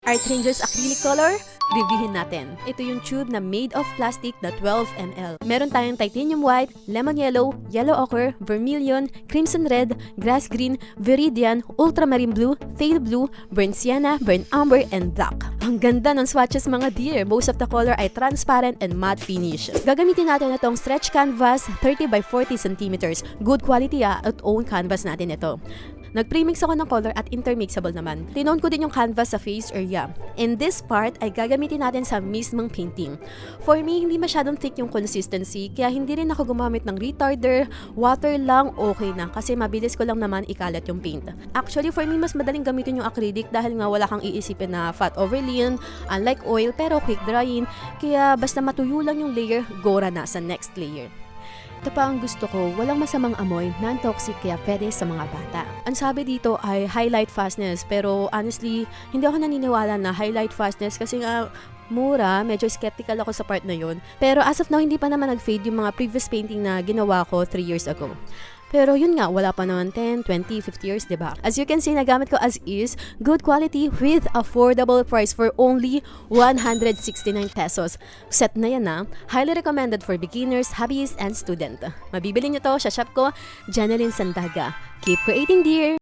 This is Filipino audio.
Art Rangers Acrylic Color, reviewin natin. Ito yung tube na made of plastic na 12 ml. Meron tayong titanium white, lemon yellow, yellow ochre, vermilion, crimson red, grass green, viridian, ultramarine blue, pale blue, burnt sienna, burnt amber, and black. Ang ganda ng swatches mga dear. Most of the color ay transparent and matte finish. Gagamitin natin itong stretch canvas 30 by 40 centimeters. Good quality at own canvas natin ito. Nag-premix ako ng color at intermixable naman. Tinone ko din yung canvas sa face area. In this part ay gagamitin natin sa mismong painting. For me, hindi masyadong thick yung consistency, kaya hindi rin ako gumamit ng retarder, water lang okay na kasi mabilis ko lang naman ikalat yung paint. Actually, for me, mas madaling gamitin yung acrylic dahil nga wala kang iisipin na fat overlay, unlike oil, pero quick drying, kaya basta matuyo lang yung layer, gora na sa next layer. Ito pa ang gusto ko, walang masamang amoy, non-toxic kaya pwede sa mga bata. Ang sabi dito ay highlight fastness, pero honestly, hindi ako naniniwala na highlight fastness kasi nga mura, medyo skeptical ako sa part na yun. Pero as of now, hindi pa naman nag-fade yung mga previous painting na ginawa ko 3 years ago. Pero yun nga, wala pa naman 10, 20, 50 years, diba? As you can see, nagamit ko as is, good quality with affordable price for only 169 pesos. Set na yan na. Highly recommended for beginners, hobbyists, and student. Mabibili nyo to sa shop ko, Janeline Sandaga. Keep creating, dear!